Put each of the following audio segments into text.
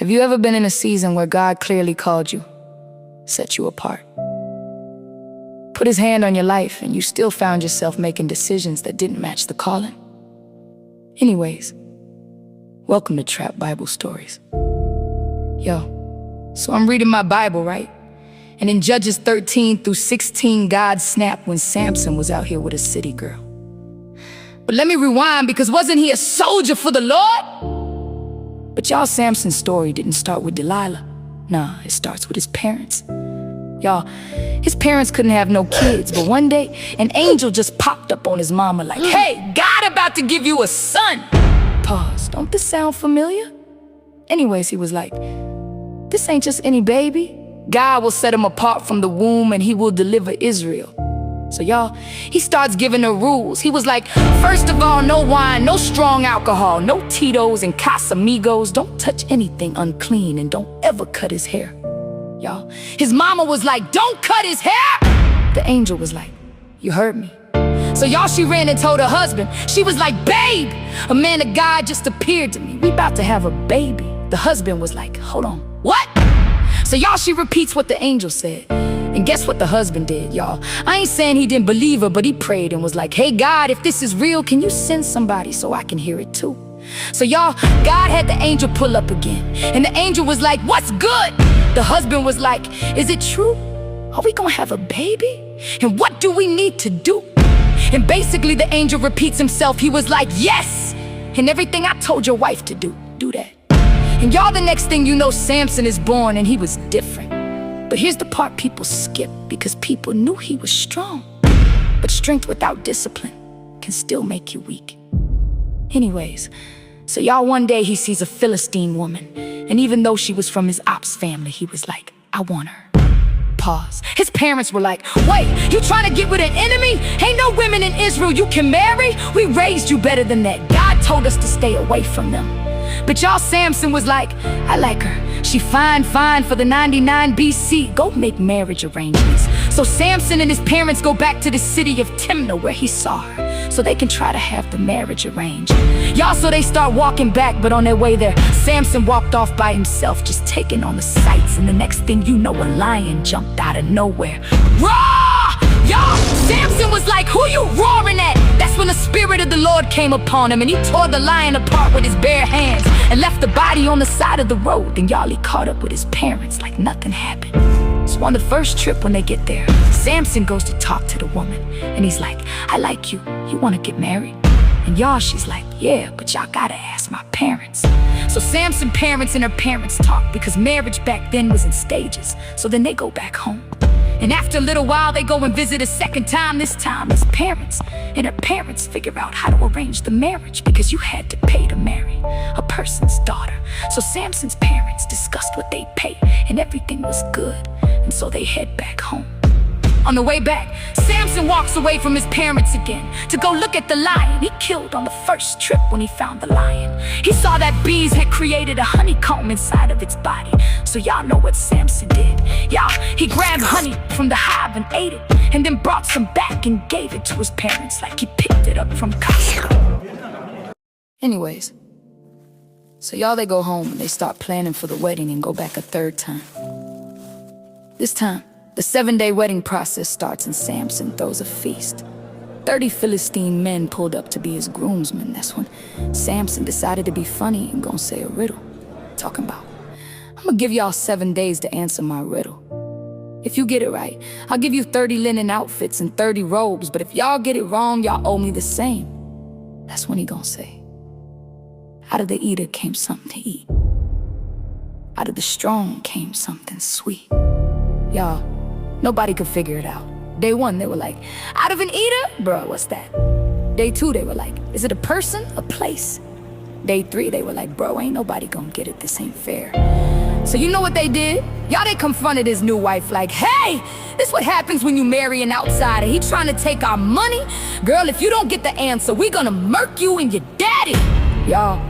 Have you ever been in a season where God clearly called you, set you apart, put his hand on your life, and you still found yourself making decisions that didn't match the calling? Anyways, welcome to Trap Bible Stories. So I'm reading my Bible, right? And in Judges 13-16, God snapped when Samson was out here with a city girl. But let me rewind, because wasn't he a soldier for the Lord? But y'all, Samson's story didn't start with Delilah. Nah, it starts with his parents. Y'all, his parents couldn't have no kids, but one day, an angel just popped up on his mama like, "Hey, God about to give you a son." Pause. Don't this sound familiar? Anyways, he was like, "This ain't just any baby. God will set him apart from the womb and he will deliver Israel." So y'all, he starts giving her rules. He was like, first of all, no wine, no strong alcohol, no Tito's and Casamigos. Don't touch anything unclean and don't ever cut his hair. Y'all, his mama was like, "Don't cut his hair." The angel was like, "You heard me." So y'all, she ran and told her husband. She was like, "Babe, a man of God just appeared to me. We about to have a baby." The husband was like, "Hold on, what?" So y'all, she repeats what the angel said. And guess what the husband did, y'all? I ain't saying he didn't believe her, but he prayed and was like, "Hey God, if this is real, can you send somebody so I can hear it too?" So y'all, God had the angel pull up again. And the angel was like, "What's good?" The husband was like, "Is it true? Are we gonna have a baby? And what do we need to do?" And basically the angel repeats himself. He was like, "Yes, and everything I told your wife to do, do that." And y'all, the next thing you know, Samson is born, and he was different. But here's the part people skip, because people knew he was strong. But strength without discipline can still make you weak. Anyways, so y'all, one day he sees a Philistine woman, and even though she was from his ops family, he was like, "I want her." Pause. His parents were like, "Wait, you trying to get with an enemy? Ain't no women in Israel you can marry. We raised you better than that. God told us to stay away from them." But y'all, Samson was like, "I like her. She fine for the 99 BC. Go make marriage arrangements." So Samson and his parents go back to the city of Timnah where he saw her, so they can try to have the marriage arranged. Y'all, so they start walking back, but on their way there, Samson walked off by himself, just taking on the sights. And the next thing you know, a lion jumped out of nowhere. Roar! Y'all, Samson was like, "Who you roaring at?" That's when the Spirit of the Lord came upon him, and he tore the lion apart with his bare hands and left the body on the side of the road. And y'all, he caught up with his parents like nothing happened. So on the first trip, when they get there, Samson goes to talk to the woman, and he's like, "I like you. You want to get married?" And y'all, she's like, "Yeah, but y'all gotta ask my parents." So Samson's parents and her parents talk, because marriage back then was in stages. So then they go back home. And after a little while, they go and visit a second time, this time his parents. And her parents figure out how to arrange the marriage, because you had to pay to marry a person's daughter. So Samson's parents discussed what they'd pay, and everything was good. And so they head back home. On the way back, Samson walks away from his parents again to go look at the lion he killed on the first trip. When he found the lion, he saw that bees had created a honeycomb inside of its body. So y'all know what Samson did. Y'all, he grabbed honey from the hive and ate it, and then brought some back and gave it to his parents like he picked it up from Costco. Anyways, so y'all, they go home and they start planning for the wedding and go back a third time. This time, the 7-day wedding process starts, and Samson throws a feast. 30 Philistine men pulled up to be his groomsmen. That's when Samson decided to be funny and gonna say a riddle. Talking about, "I'm gonna give y'all 7 days to answer my riddle. If you get it right, I'll give you 30 linen outfits and 30 robes. But if y'all get it wrong, y'all owe me the same." That's when he gonna say, "Out of the eater came something to eat. Out of the strong came something sweet." Y'all, nobody could figure it out. Day 1, they were like, "Out of an eater? Bruh, what's that?" Day 2, they were like, "Is it a person, a place?" Day 3, they were like, "Bro, ain't nobody gonna get it. This ain't fair." So you know what they did? Y'all, they confronted his new wife like, "Hey, this what happens when you marry an outsider. He trying to take our money. Girl, if you don't get the answer, we gonna murk you and your daddy." Y'all,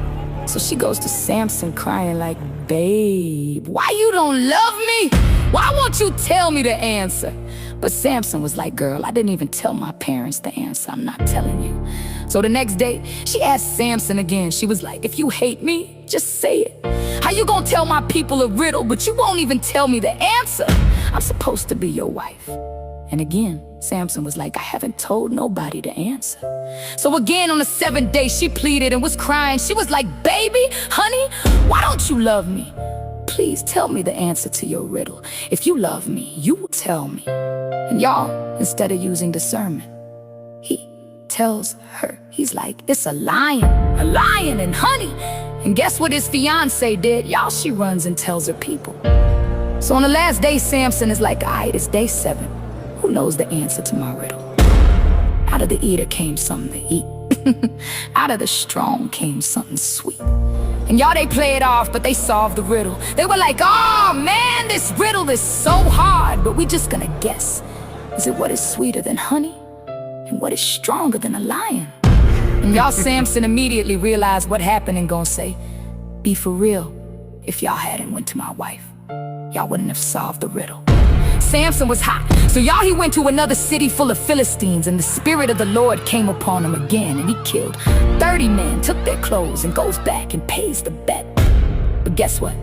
so she goes to Samson crying like, "Babe, why you don't love me? Why won't you tell me the answer?" But Samson was like, "Girl, I didn't even tell my parents the answer. I'm not telling you." So the next day, she asked Samson again. She was like, if you hate me, just say it. How you gonna tell my people a riddle, but you won't even tell me the answer? I'm supposed to be your wife. And again, Samson was like, I haven't told nobody the answer. So again, on the 7th day, she pleaded and was crying. She was like, baby, honey, why don't you love me? Please tell me the answer to your riddle. If you love me, you will tell me. And y'all, instead of using discernment, he tells her, he's like, it's a lion, and honey. And guess what his fiance did? Y'all, she runs and tells her people. So on the last day, Samson is like, all right, it's day 7. Who knows the answer to my riddle? Out of the eater came something to eat. Out of the strong came something sweet. And y'all, they play it off, but they solved the riddle. They were like, oh man, this riddle is so hard, but we just gonna guess. Is it what is sweeter than honey? And what is stronger than a lion? And y'all, Samson immediately realized what happened and gonna say, be for real, if y'all hadn't went to my wife, y'all wouldn't have solved the riddle. Samson was hot, so y'all, he went to another city full of Philistines, and the Spirit of the Lord came upon him again, and he killed 30 men, took their clothes, and goes back and pays the bet. But guess what?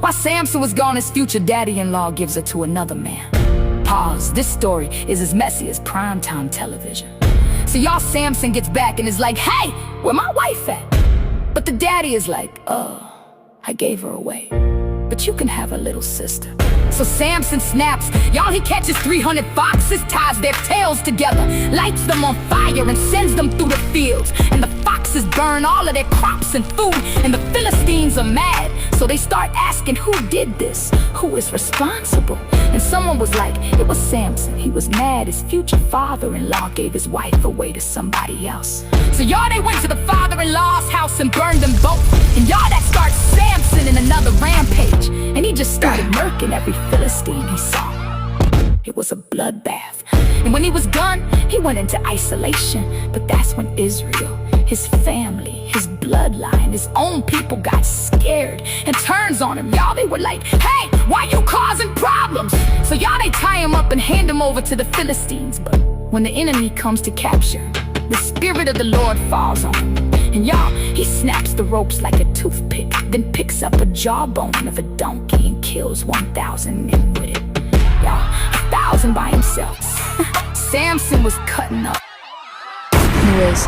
While Samson was gone, his future daddy-in-law gives her to another man. Pause. This story is as messy as primetime television. So y'all, Samson gets back and is like, hey, where my wife at? But the daddy is like, I gave her away, but you can have a little sister. So Samson snaps. Y'all, he catches 300 foxes, ties their tails together, lights them on fire and sends them through the fields. And the foxes burn all of their crops and food, and the Philistines are mad. So they start asking, who did this? Who is responsible? And someone was like, it was Samson. He was mad his future father-in-law gave his wife away to somebody else. So y'all, they went to the father-in-law's house and burned them both. And y'all, that starts Samson in another rampage. And he just started murking every Philistine he saw. It was a bloodbath. And when he was done, he went into isolation. But that's when Israel, his family, his bloodline, his own people got scared and turns on him. Y'all, they were like, hey, why you causing problems? So y'all, they tie him up and hand him over to the Philistines. But when the enemy comes to capture him, the Spirit of the Lord falls on him. And y'all, he snaps the ropes like a toothpick, then picks up a jawbone of a donkey and kills 1,000 men with it. Y'all, 1,000 by himself. Samson was cutting up. Anyways,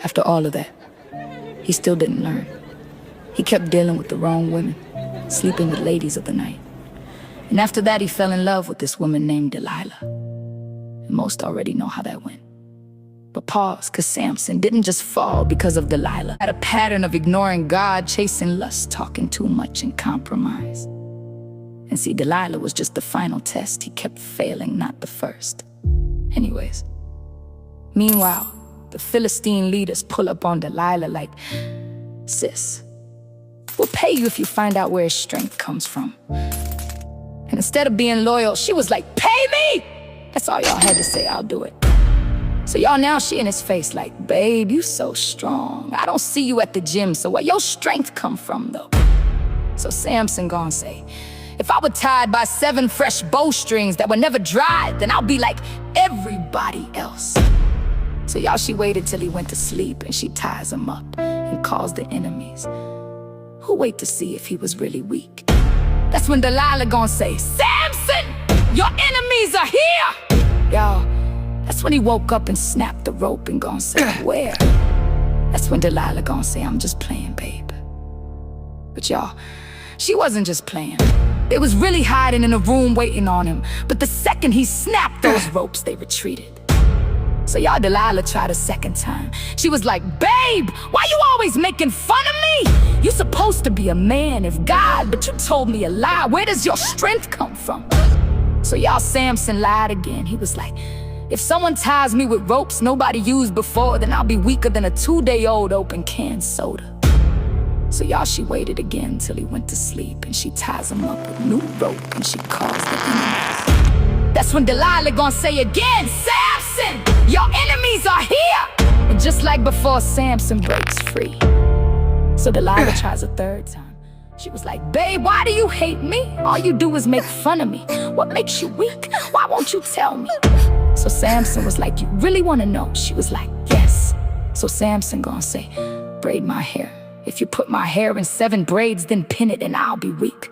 after all of that, he still didn't learn. He kept dealing with the wrong women, sleeping with ladies of the night. And after that, he fell in love with this woman named Delilah. And most already know how that went. But pause, because Samson didn't just fall because of Delilah. He had a pattern of ignoring God, chasing lust, talking too much, and compromise. And see, Delilah was just the final test. He kept failing, not the first. Anyways, meanwhile, the Philistine leaders pull up on Delilah like, sis, we'll pay you if you find out where his strength comes from. And instead of being loyal, she was like, pay me! That's all y'all had to say, I'll do it. So y'all, now she in his face like, babe, you so strong. I don't see you at the gym, so where your strength come from though? So Samson gonna say, if I were tied by 7 fresh bowstrings that were never dried, then I'll be like everybody else. So y'all, she waited till he went to sleep and she ties him up and calls the enemies, who wait to see if he was really weak. That's when Delilah gonna say, Samson, your enemies are here! Y'all, that's when he woke up and snapped the rope and gonna say, where? That's when Delilah gonna say, I'm just playing, babe. But y'all, she wasn't just playing. They was really hiding in a room waiting on him. But the second he snapped those ropes, they retreated. So y'all, Delilah tried a second time. She was like, babe, why you always making fun of me? You supposed to be a man of God, but you told me a lie. Where does your strength come from? So y'all, Samson lied again. He was like, if someone ties me with ropes nobody used before, then I'll be weaker than a 2-day-old open canned soda. So y'all, she waited again till he went to sleep, and she ties him up with new rope and she calls the enemies. That's when Delilah gonna say again, Samson, your enemies are here! And just like before, Samson breaks free. So Delilah tries a third time. She was like, babe, why do you hate me? All you do is make fun of me. What makes you weak? Why won't you tell me? So Samson was like, you really want to know? She was like, yes. So Samson gonna say, braid my hair. If you put my hair in 7 braids, then pin it and I'll be weak.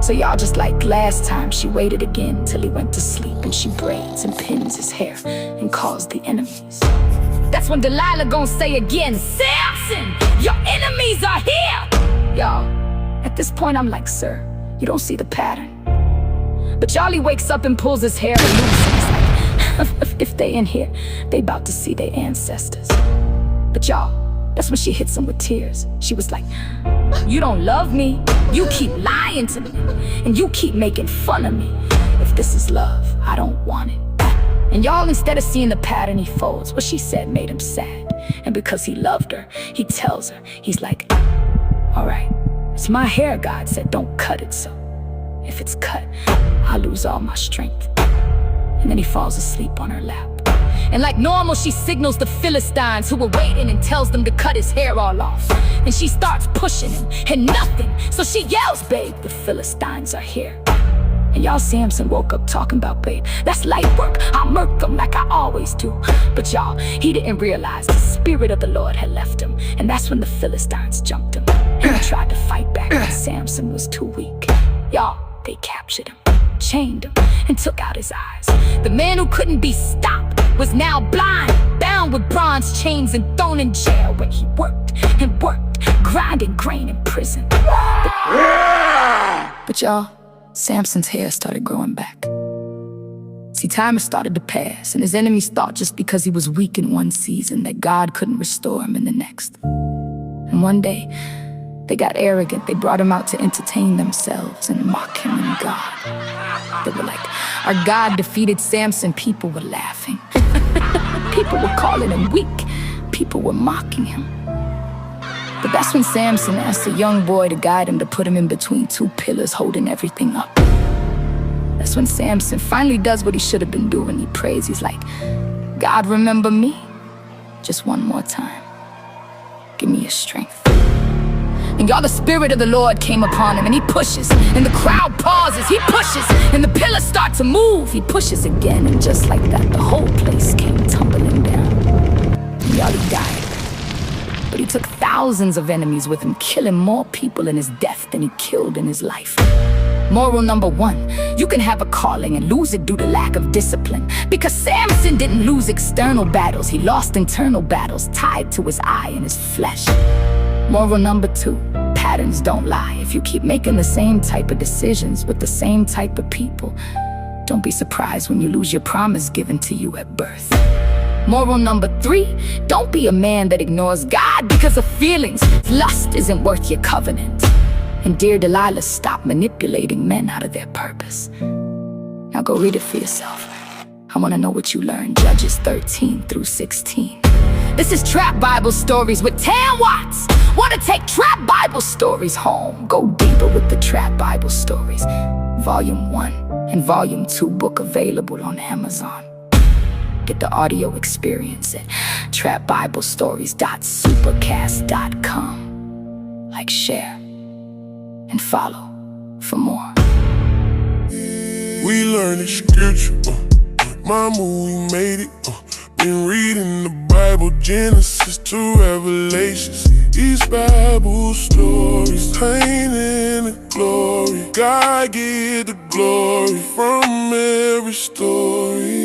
So y'all, just like last time, she waited again till he went to sleep, and she braids and pins his hair and calls the enemies. That's when Delilah gonna say again, Samson, your enemies are here! Y'all, at this point I'm like, sir, you don't see the pattern. But Charlie wakes up and pulls his hair loose, and he's like, if they in here, they about to see their ancestors. But y'all, that's when she hits him with tears. She was like, you don't love me, you keep lying to me, and you keep making fun of me. If this is love, I don't want it. And y'all, instead of seeing the pattern, he folds. What she said made him sad. And because he loved her, he tells her, he's like, all right, it's my hair, God said, don't cut it, so if it's cut, I'll lose all my strength. And then he falls asleep on her lap. And like normal, she signals the Philistines who were waiting and tells them to cut his hair all off. And she starts pushing him, and nothing. So she yells, babe, the Philistines are here. And y'all, Samson woke up talking about, babe, that's light work, I'll murk them like I always do. But y'all, he didn't realize the Spirit of the Lord had left him. And that's when the Philistines jumped him. And he tried to fight back, but Samson was too weak. Y'all, they captured him, chained him, and took out his eyes. The man who couldn't be stopped was now blind, bound with bronze chains and thrown in jail, where he worked and worked, grinding grain in prison. But y'all, Samson's hair started growing back. See, time had started to pass, and his enemies thought just because he was weak in one season that God couldn't restore him in the next. And one day, they got arrogant. They brought him out to entertain themselves and mock him and God. They were like, our God defeated Samson. People were laughing. People were calling him weak. People were mocking him. But that's when Samson asked a young boy to guide him, to put him in between 2 pillars holding everything up. That's when Samson finally does what he should have been doing. He prays. He's like, God, remember me just one more time. Give me your strength. And y'all, the Spirit of the Lord came upon him, and he pushes, and the crowd pauses. He pushes, and the pillars start to move. He pushes again, and just like that, the whole place came tumbling down. And y'all, he died. But he took thousands of enemies with him, killing more people in his death than he killed in his life. Moral number 1, you can have a calling and lose it due to lack of discipline. Because Samson didn't lose external battles, he lost internal battles tied to his eye and his flesh. Moral number 2, patterns don't lie. If you keep making the same type of decisions with the same type of people, don't be surprised when you lose your promise given to you at birth. Moral number 3, don't be a man that ignores God because of feelings. Lust isn't worth your covenant. And dear Delilah, stop manipulating men out of their purpose. Now go read it for yourself. I want to know what you learned. Judges 13 through 16. This is Trap Bible Stories with Tam Watts. Want to take Trap Bible Stories home? Go deeper with the Trap Bible Stories. Volume 1 and Volume 2 book available on Amazon. Get the audio experience at trapbiblestories.supercast.com. Like, share, and follow for more. We learned the scripture, mama, we made it. Been reading the Bible, Genesis to Revelations. These Bible stories painting the glory. God get the glory from every story.